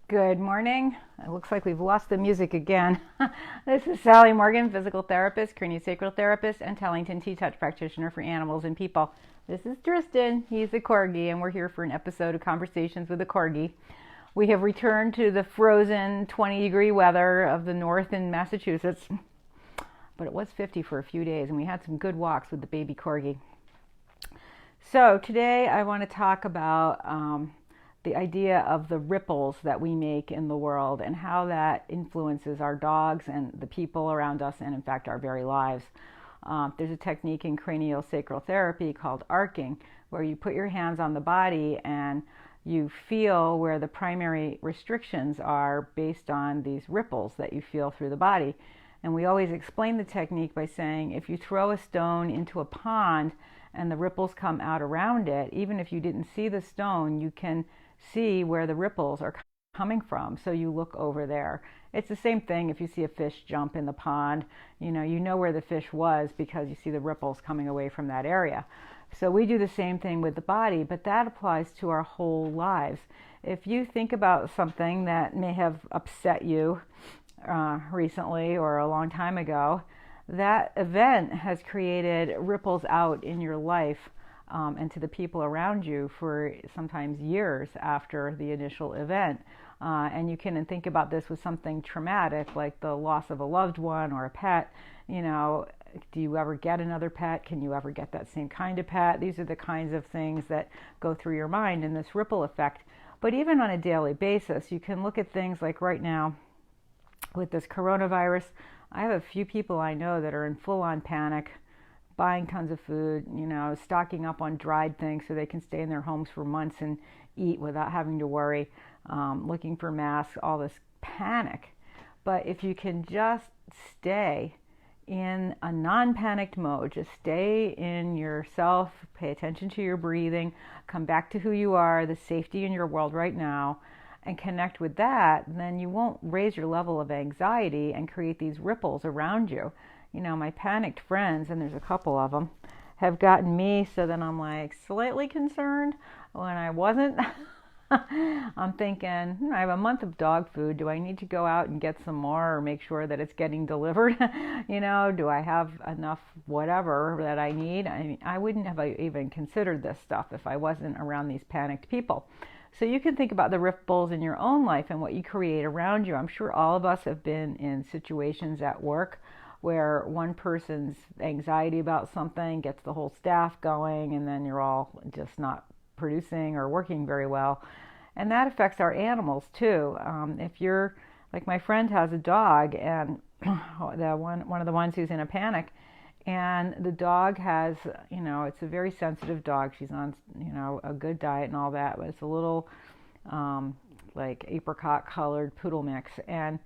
Good morning. It looks like we've lost the music again. This is Sally Morgan, physical therapist, craniosacral therapist, and Tellington T-Touch practitioner for animals and people. This is Tristan. He's a Corgi, and we're here for an episode of Conversations with a Corgi. We have returned to the frozen 20-degree weather of the north in Massachusetts, but it was 50 for a few days, and we had some good walks with the baby Corgi. So today I want to talk about the idea of the ripples that we make in the world and how that influences our dogs and the people around us and in fact our very lives. There's a technique in craniosacral therapy called arcing, where you put your hands on the body and you feel where the primary restrictions are based on these ripples that you feel through the body. And we always explain the technique by saying if you throw a stone into a pond and the ripples come out around it, even if you didn't see the stone, you can see where the ripples are coming from. So you look over there. It's the same thing if you see a fish jump in the pond. You know where the fish was because you see the ripples coming away from that area. So we do the same thing with the body, but that applies to our whole lives. If you think about something that may have upset you recently or a long time ago, that event has created ripples out in your life and to the people around you for sometimes years after the initial event. And you can think about this with something traumatic like the loss of a loved one or a pet. Do you ever get another pet? Can you ever get that same kind of pet? These are the kinds of things that go through your mind in this ripple effect. But even on a daily basis, you can look at things like right now with this coronavirus. I have a few people I know that are in full-on panic, buying tons of food, stocking up on dried things so they can stay in their homes for months and eat without having to worry, looking for masks, all this panic. But if you can just stay in a non-panicked mode, just stay in yourself, pay attention to your breathing, come back to who you are, the safety in your world right now, and connect with that, then you won't raise your level of anxiety and create these ripples around you. My panicked friends, and there's a couple of them, have gotten me so that I'm like slightly concerned when I wasn't. I'm thinking, I have a month of dog food. Do I need to go out and get some more or make sure that it's getting delivered? Do I have enough whatever that I need? I wouldn't have even considered this stuff if I wasn't around these panicked people. So you can think about the ripples in your own life and what you create around you. I'm sure all of us have been in situations at work where one person's anxiety about something gets the whole staff going, and then you're all just not producing or working very well. And that affects our animals too. If you're, like my friend has a dog, and one of the ones who's in a panic, and the dog has, it's a very sensitive dog. She's on, a good diet and all that, but it's a little like apricot colored poodle mix. And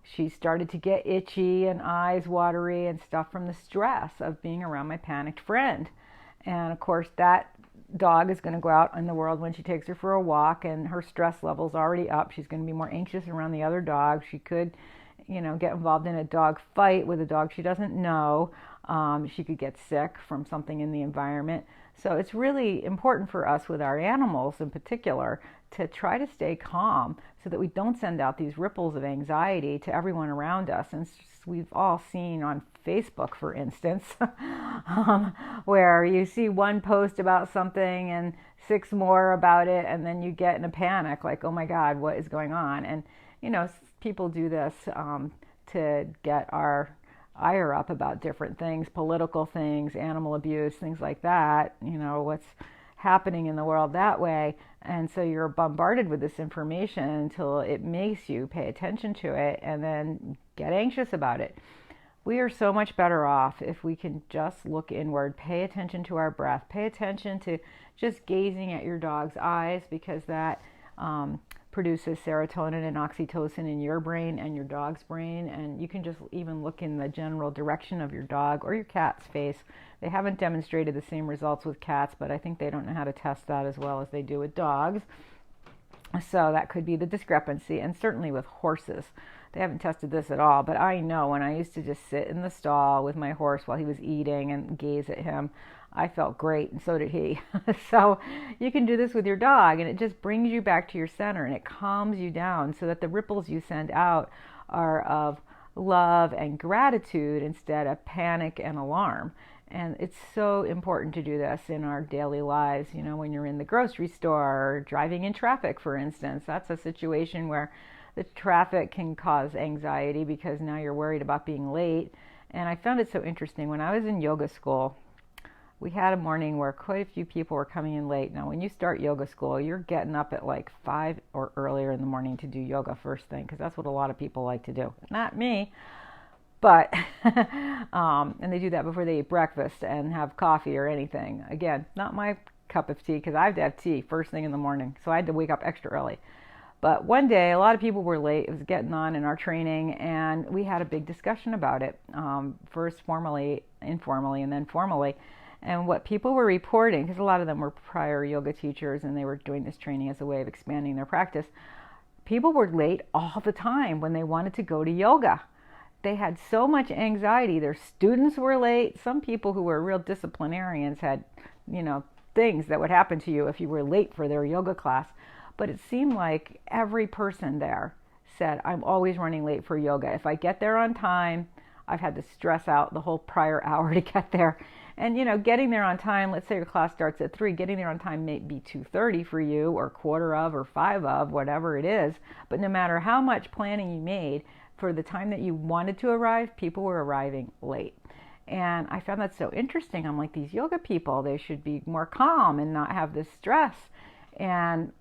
she started to get itchy and eyes watery and stuff from the stress of being around my panicked friend. And of course that dog is going to go out in the world when she takes her for a walk, and her stress level's already up. She's going to be more anxious around the other dog. She could, get involved in a dog fight with a dog she doesn't know. She could get sick from something in the environment. So it's really important for us with our animals in particular to try to stay calm so that we don't send out these ripples of anxiety to everyone around us. And we've all seen on Facebook, for instance, where you see one post about something and 6 more about it, and then you get in a panic like, oh my God, what is going on? And, people do this to get our ire up about different things, political things, animal abuse, things like that, what's happening in the world that way. And so you're bombarded with this information until it makes you pay attention to it and then get anxious about it. We are so much better off if we can just look inward, pay attention to our breath, pay attention to just gazing at your dog's eyes, because that produces serotonin and oxytocin in your brain and your dog's brain. And you can just even look in the general direction of your dog or your cat's face. They haven't demonstrated the same results with cats, but I think they don't know how to test that as well as they do with dogs. So that could be the discrepancy. And certainly with horses, they haven't tested this at all, but I know when I used to just sit in the stall with my horse while he was eating and gaze at him, I felt great, and so did he. So you can do this with your dog, and it just brings you back to your center, and it calms you down so that the ripples you send out are of love and gratitude instead of panic and alarm. And it's so important to do this in our daily lives. You know, when you're in the grocery store or driving in traffic, for instance, that's a situation where the traffic can cause anxiety because now you're worried about being late. And I found it so interesting. When I was in yoga school, we had a morning where quite a few people were coming in late. Now, when you start yoga school, you're getting up at like 5 or earlier in the morning to do yoga first thing, because that's what a lot of people like to do. Not me. But, and they do that before they eat breakfast and have coffee or anything. Again, not my cup of tea, because I have to have tea first thing in the morning. So I had to wake up extra early. But one day, a lot of people were late. It was getting on in our training, and we had a big discussion about it. First formally, informally, and then formally. And what people were reporting, because a lot of them were prior yoga teachers, and they were doing this training as a way of expanding their practice. People were late all the time when they wanted to go to yoga. They had so much anxiety. Their students were late. Some people who were real disciplinarians had, things that would happen to you if you were late for their yoga class. But it seemed like every person there said, I'm always running late for yoga. If I get there on time, I've had to stress out the whole prior hour to get there. And, getting there on time, let's say your class starts at 3, getting there on time may be 2:30 for you, or quarter of, or 5 of, whatever it is. But no matter how much planning you made, for the time that you wanted to arrive, people were arriving late. And I found that so interesting. I'm like, these yoga people, they should be more calm and not have this stress. And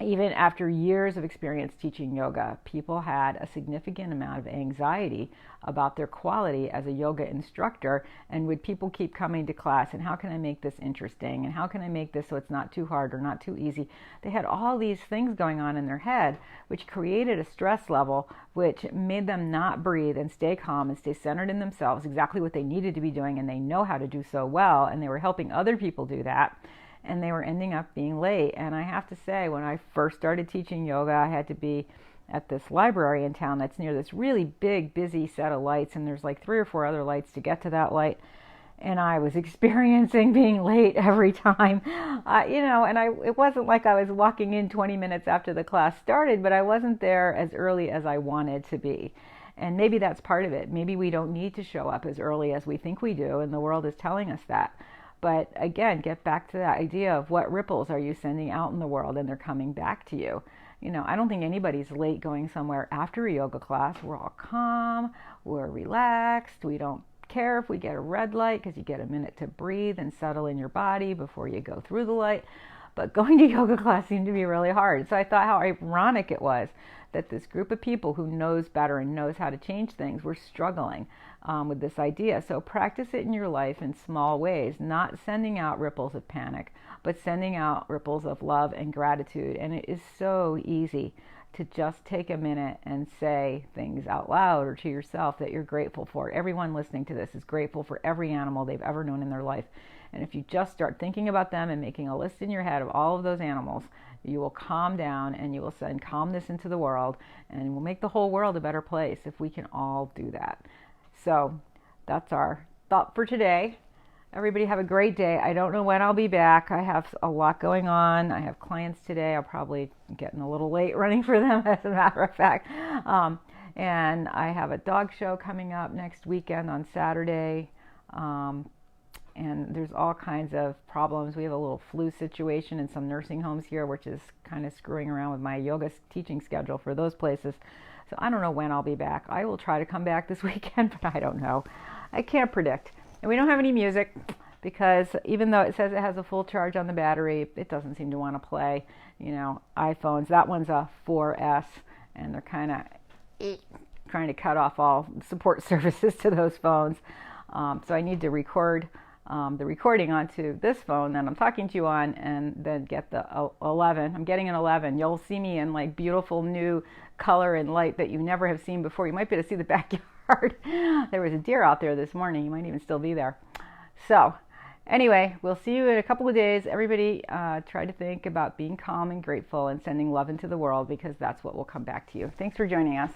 even after years of experience teaching yoga, people had a significant amount of anxiety about their quality as a yoga instructor. And would people keep coming to class? And how can I make this interesting? And how can I make this so it's not too hard or not too easy? They had all these things going on in their head, which created a stress level, which made them not breathe and stay calm and stay centered in themselves, exactly what they needed to be doing. And they know how to do so well. And they were helping other people do that. And they were ending up being late. And I have to say, when I first started teaching yoga, I had to be at this library in town that's near this really big, busy set of lights, and there's like 3 or 4 other lights to get to that light. And I was experiencing being late every time, it wasn't like I was walking in 20 minutes after the class started, but I wasn't there as early as I wanted to be. And maybe that's part of it. Maybe we don't need to show up as early as we think we do, and the world is telling us that. But again, get back to that idea of what ripples are you sending out in the world, and they're coming back to you. I don't think anybody's late going somewhere after a yoga class. We're all calm, we're relaxed, we don't care if we get a red light, because you get a minute to breathe and settle in your body before you go through the light. But going to yoga class seemed to be really hard. So I thought how ironic it was that this group of people who knows better and knows how to change things were struggling with this idea. So practice it in your life in small ways, not sending out ripples of panic, but sending out ripples of love and gratitude. And it is so easy to just take a minute and say things out loud or to yourself that you're grateful for. Everyone listening to this is grateful for every animal they've ever known in their life. And if you just start thinking about them and making a list in your head of all of those animals, you will calm down, and you will send calmness into the world, and we'll make the whole world a better place if we can all do that. So that's our thought for today. Everybody have a great day. I don't know when I'll be back. I have a lot going on. I have clients today. I'll probably getting a little late running for them, as a matter of fact. And I have a dog show coming up next weekend on Saturday. And there's all kinds of problems. We have a little flu situation in some nursing homes here, which is kind of screwing around with my yoga teaching schedule for those places. So I don't know when I'll be back. I will try to come back this weekend, but I don't know. I can't predict. And we don't have any music, because even though it says it has a full charge on the battery, it doesn't seem to want to play. iPhones, that one's a 4S, and they're kind of trying to cut off all support services to those phones. So I need to record the recording onto this phone that I'm talking to you on, and then get the 11. I'm getting an 11. You'll see me in like beautiful new color and light that you never have seen before. You might be able to see the backyard. There was a deer out there this morning. You might even still be there. So Anyway, we'll see you in a couple of days. Everybody, try to think about being calm and grateful and sending love into the world, because that's what will come back to you. Thanks for joining us.